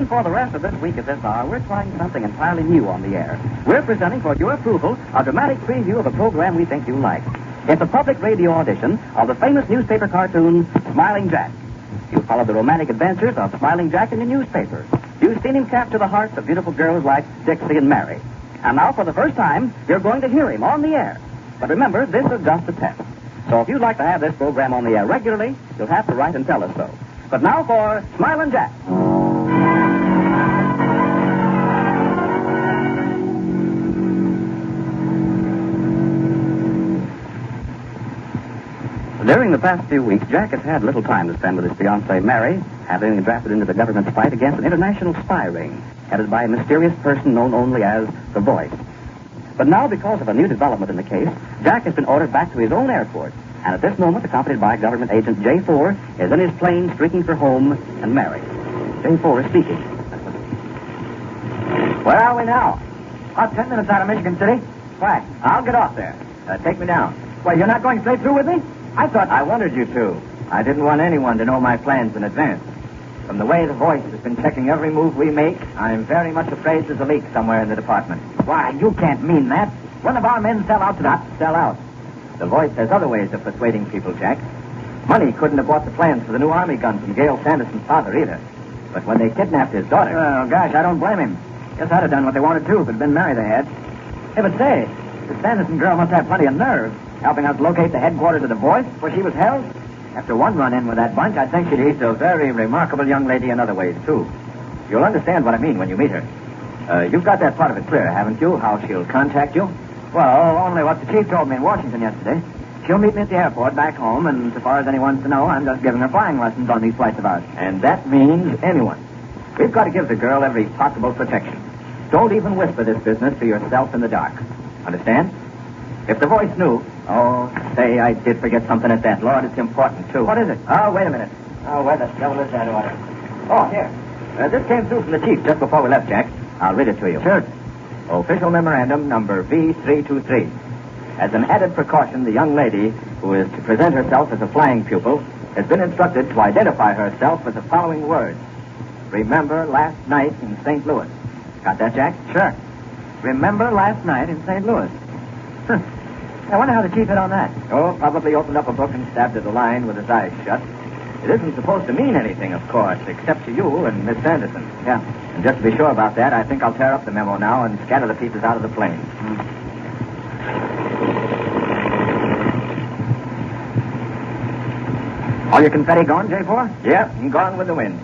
And for the rest of this week at this hour, we're trying something entirely new on the air. We're presenting for your approval a dramatic preview of a program we think you'll like. It's a public radio audition of the famous newspaper cartoon, Smiling Jack. You follow the romantic adventures of Smiling Jack in the newspaper. You've seen him capture the hearts of beautiful girls like Dixie and Mary. And now, for the first time, you're going to hear him on the air. But remember, this is just a test. So if you'd like to have this program on the air regularly, you'll have to write and tell us so. But now for Smilin' Jack. During the past few weeks, Jack has had little time to spend with his fiancée, Mary, having drafted into the government's fight against an international spy ring, headed by a mysterious person known only as The Voice. But now, because of a new development in the case, Jack has been ordered back to his own airport, and at this moment, accompanied by government agent J4, is in his plane streaking for home and Mary. J4 is speaking. Where are we now? About 10 minutes out of Michigan City. Why? I'll get off there. Take me down. Well, you're not going straight through with me? I thought I wanted you to. I didn't want anyone to know my plans in advance. From the way The Voice has been checking every move we make, I'm very much afraid there's a leak somewhere in the department. Why, you can't mean that. One of our men sell out to not sell out. The Voice has other ways of persuading people, Jack. Money couldn't have bought the plans for the new army gun from Gail Sanderson's father either. But when they kidnapped his daughter... Oh, gosh, I don't blame him. Guess I'd have done what they wanted to if it had been Mary they had. Hey, but say, the Sanderson girl must have plenty of nerve, helping us locate the headquarters of The Voice where she was held. After one run-in with that bunch, I think she's a very remarkable young lady in other ways, too. You'll understand what I mean when you meet her. You've got that part of it clear, haven't you, how she'll contact you? Well, only what the chief told me in Washington yesterday. She'll meet me at the airport back home, and so far as anyone wants to know, I'm just giving her flying lessons on these flights of ours. And that means anyone. We've got to give the girl every possible protection. Don't even whisper this business to yourself in the dark. Understand? If The Voice knew... Oh, say, I did forget something at that. Lord, it's important, too. What is it? Oh, wait a minute. Oh, where the devil is that order? Oh, here. This came through from the chief just before we left, Jack. I'll read it to you. Sure. Official memorandum number V323. As an added precaution, the young lady who is to present herself as a flying pupil has been instructed to identify herself with the following words. Remember last night in St. Louis. Got that, Jack? Sure. Remember last night in St. Louis. I wonder how the chief hit on that. Oh, probably opened up a book and stabbed at a line with his eyes shut. It isn't supposed to mean anything, of course, except to you and Miss Sanderson. Yeah. And just to be sure about that, I think I'll tear up the memo now and scatter the pieces out of the plane. All your confetti gone, J4? Yeah, and gone with the wind.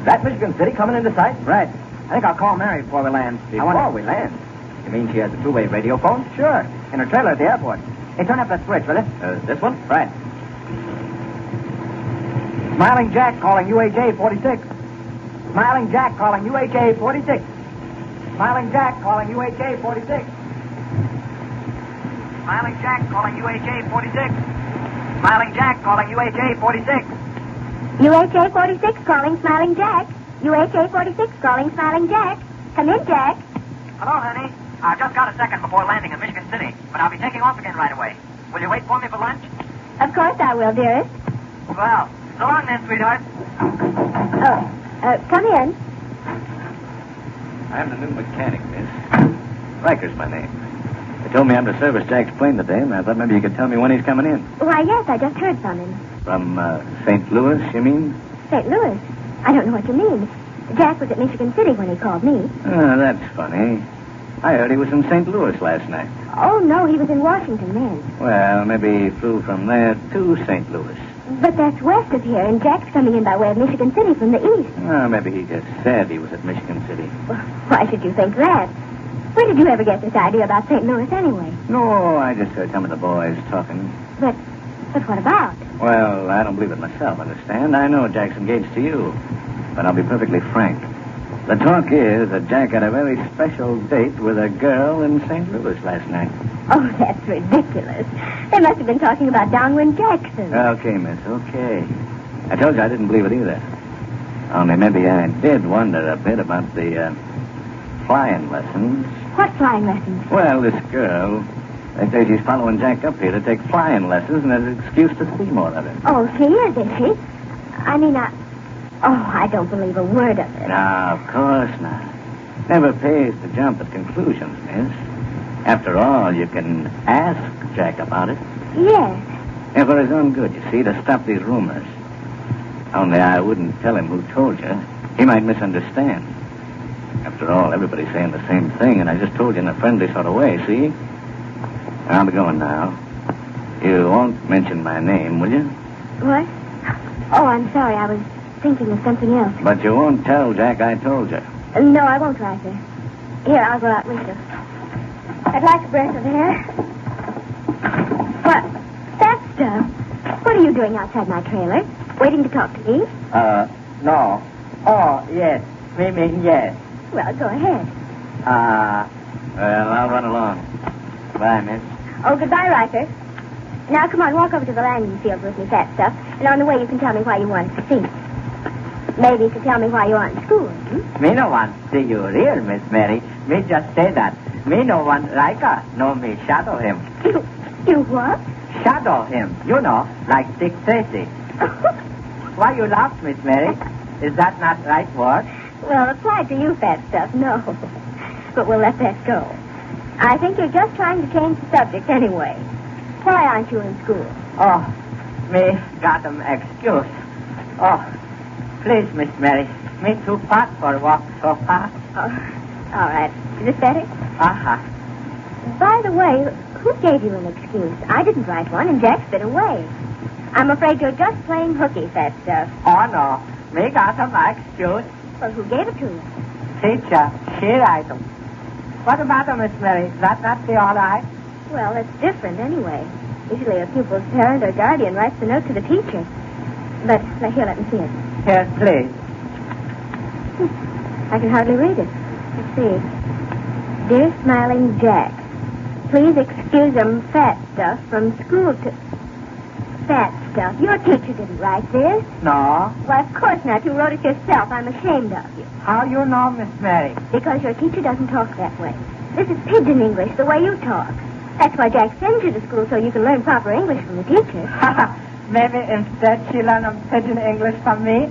That Michigan City coming into sight? Right. I think I'll call Mary before we land. Before we land? You mean she has a two-way radio phone? Sure. In her trailer at the airport. Hey, turn up that switch, will you? This one? Right. Smiling Jack calling UHA 46. Smiling Jack calling UHA 46. Smiling Jack calling UHA 46. Smiling Jack calling UHA 46. Smiling Jack calling UHA 46. UHA 46 calling Smiling Jack. UHA 46 calling Smiling Jack. Come in, Jack. Hello, honey. I've just got a second before landing in Michigan City, but I'll be taking off again right away. Will you wait for me for lunch? Of course I will, dearest. Well, so long then, sweetheart. Come in. I'm the new mechanic, miss. Riker's my name. They told me I'm to service Jack's plane today, and I thought maybe you could tell me when he's coming in. Why, yes, I just heard from him. From, St. Louis, you mean? St. Louis? I don't know what you mean. Jack was at Michigan City when he called me. Oh, that's funny. I heard he was in St. Louis last night. Oh, no, he was in Washington then. Well, maybe he flew from there to St. Louis. But that's west of here, and Jack's coming in by way of Michigan City from the east. Oh, maybe he just said he was at Michigan City. Well, why should you think that? Where did you ever get this idea about St. Louis anyway? No, I just heard some of the boys talking. But what about? Well, I don't believe it myself, understand? I know Jack's engaged to you. But I'll be perfectly frank. The talk is that Jack had a very special date with a girl in St. Louis last night. Oh, that's ridiculous. They must have been talking about Downwind Jackson. Okay, miss, okay. I told you I didn't believe it either. Only maybe I did wonder a bit about the flying lessons. What flying lessons? Well, this girl, they say she's following Jack up here to take flying lessons and as an excuse to see more of him. Oh, she is she? I mean, Oh, I don't believe a word of it. No, of course not. Never pays to jump at conclusions, miss. After all, you can ask Jack about it. Yes. And for his own good, you see, to stop these rumors. Only I wouldn't tell him who told you. He might misunderstand. After all, everybody's saying the same thing, and I just told you in a friendly sort of way, see? I'll be going now. You won't mention my name, will you? What? Oh, I'm sorry. I was thinking of something else. But you won't tell Jack I told you. No, I won't, Riker. Here, I'll go out with you. I'd like a breath of air. What? That stuff? What are you doing outside my trailer? Waiting to talk to me? No. Oh, yes. Me mean yes. Well, go ahead. Well, I'll run along. Bye, miss. Oh, goodbye, Riker. Now, come on, walk over to the landing field with me, fat stuff. And on the way, you can tell me why you wanted to see me. Maybe you can tell me why you aren't in school. Me no want see you real, Miss Mary. Me just say that. Me no want Riker. No, me shadow him. You what? Shadow him. You know, like Dick Tracy. Why you laugh, Miss Mary? Is that not right word? Well, applied to you, fat stuff, no. But we'll let that go. I think you're just trying to change the subject anyway. Why aren't you in school? Oh, me got excuse. Oh, please, Miss Mary. Me too fat for walk so fast. Oh, all right. Is this better? Uh-huh. By the way, who gave you an excuse? I didn't write one, and Jack's been away. I'm afraid you're just playing hooky, fat stuff. Oh, no. Me got excuse. Well, who gave it to you? Teacher, she write 'em. What about them, Miss Mary? That not be all right? Well, it's different anyway. Usually a pupil's parent or guardian writes the note to the teacher. But, here, let me see it. Here, please. I can hardly read it. Let's see. Dear Smiling Jack, please excuse fat stuff from school to... Fat stuff. Your teacher didn't write this. No. Why, of course not. You wrote it yourself. I'm ashamed of you. How you know, Miss Mary? Because your teacher doesn't talk that way. This is pidgin English, the way you talk. That's why Jack sends you to school, so you can learn proper English from the teacher. Maybe instead she learn pidgin English from me.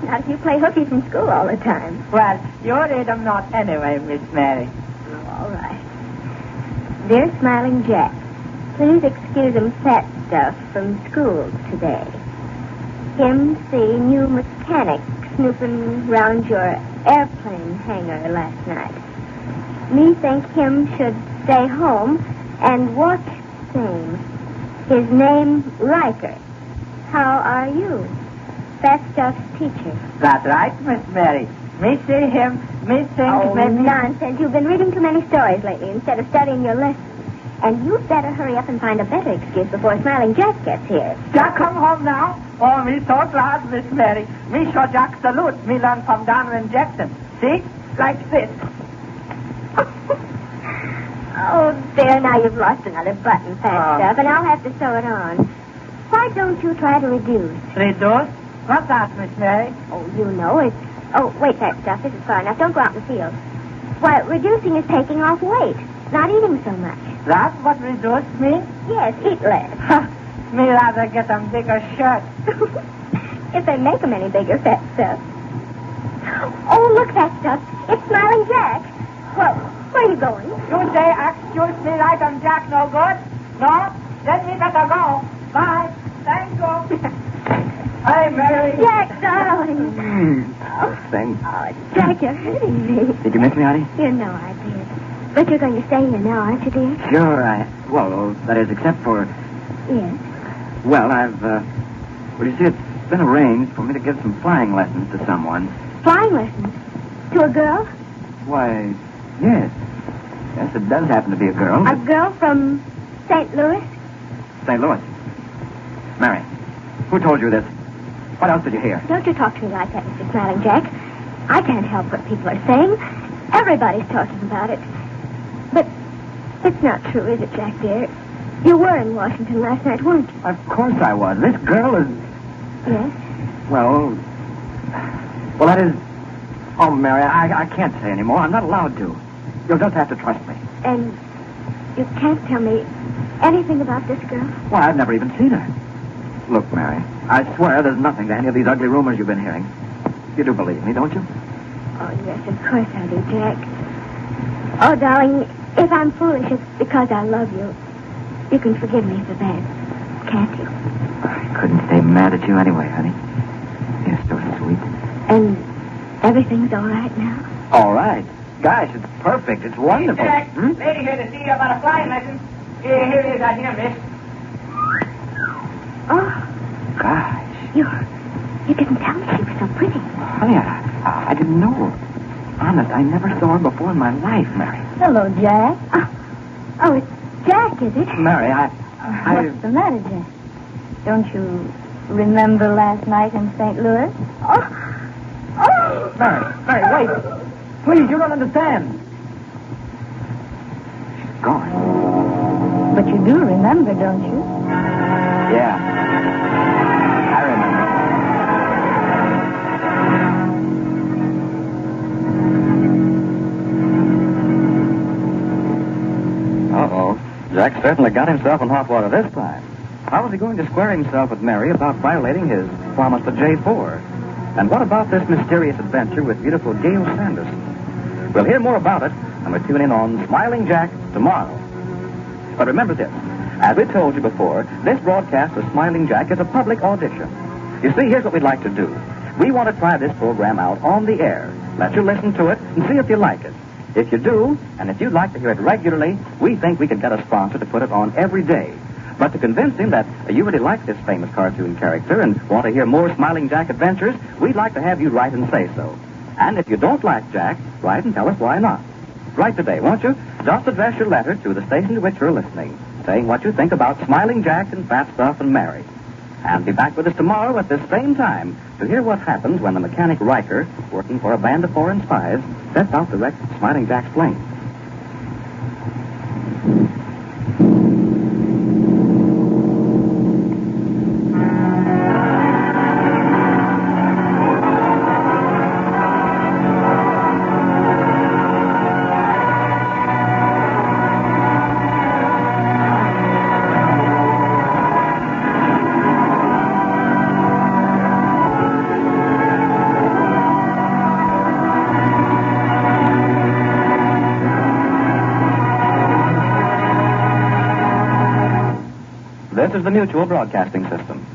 Not if you play hooky from school all the time. Well, you read them not anyway, Miss Mary. Oh, all right. Dear Smiling Jack, please excuse fat stuff from school today. Him see new mechanic snooping round your airplane hangar last night. Me think him should stay home and watch things. His name Riker. How are you? Fat stuff's teacher. That's right, Miss Mary. Me see him, me think Oh, maybe... nonsense. You've been reading too many stories lately instead of studying your lessons. And you'd better hurry up and find a better excuse before Smiling Jack gets here. Jack come home now? Oh, me so glad, Miss Mary. Me show Jack salute. Me learn from Donovan Jackson. See? Like this. Oh, there, now you've lost another button, fat stuff, and I'll have to sew it on. Why don't you try to reduce? Reduce? What's that, Miss Mary? Oh, you know it. Oh, wait, fat stuff. This is far enough. Don't go out in the field. Why, reducing is taking off weight, not eating so much. That's what reduce me? Yes, eat less. Me rather get them bigger shirt. If they make them any bigger, fat stuff. Oh, look, fat stuff. It's Smiling Jack. Well, where are you going? You say excuse me like I'm Jack no good? No? Then me better go. Bye. Thank you. Hey, Mary. Jack, darling. Thanks. Oh, Jack, you're hurting me. Did you miss me, honey? You know I did. But you're going to stay here now, aren't you, dear? Sure, well, that is, except for... Yes. Well, well, you see, it's been arranged for me to give some flying lessons to someone. Flying lessons? To a girl? Why, yes. Yes, it does happen to be a girl. A girl from St. Louis? St. Louis. Mary, who told you this? What else did you hear? Don't you talk to me like that, Mr. Smiling Jack. I can't help what people are saying. Everybody's talking about it. But it's not true, is it, Jack, dear? You were in Washington last night, weren't you? Of course I was. This girl is... Yes? Well, that is... Oh, Mary, I can't say anymore. I'm not allowed to. You'll just have to trust me. And you can't tell me anything about this girl? Well, I've never even seen her. Look, Mary, I swear there's nothing to any of these ugly rumors you've been hearing. You do believe me, don't you? Oh, yes, of course I do, Jack. Oh, darling, if I'm foolish, it's because I love you. You can forgive me for that, can't you? I couldn't stay mad at you anyway, honey. You're so sweet. And everything's all right now? All right. Gosh, it's perfect. It's wonderful. Hey, Jack, lady here to see you about a flying lesson. Here it is out here, miss. Oh, Gosh. you didn't tell me she was so pretty. Honey, I didn't know her. Honest, I never saw her before in my life, Mary. Hello, Jack. Oh, it's Jack, is it? Mary, What's the matter, Jack? Don't you remember last night in St. Louis? Oh! Mary, wait. Please, you don't understand. She's gone. But you do remember, don't you? Yeah. I remember. Uh-oh. Jack certainly got himself in hot water this time. How was he going to square himself with Mary about violating his promise to J4? And what about this mysterious adventure with beautiful Gail Sanderson? We'll hear more about it when we tune in on Smiling Jack tomorrow. But remember this. As we told you before, this broadcast of Smiling Jack is a public audition. You see, here's what we'd like to do. We want to try this program out on the air. Let you listen to it and see if you like it. If you do, and if you'd like to hear it regularly, we think we could get a sponsor to put it on every day. But to convince him that you really like this famous cartoon character and want to hear more Smiling Jack adventures, we'd like to have you write and say so. And if you don't like Jack, write and tell us why not. Write today, won't you? Just address your letter to the station to which you're listening, saying what you think about Smiling Jack and Fat Stuff and Mary. And be back with us tomorrow at this same time to hear what happens when the mechanic Riker, working for a band of foreign spies, sets out to wreck Smiling Jack's plane. This is the Mutual Broadcasting System.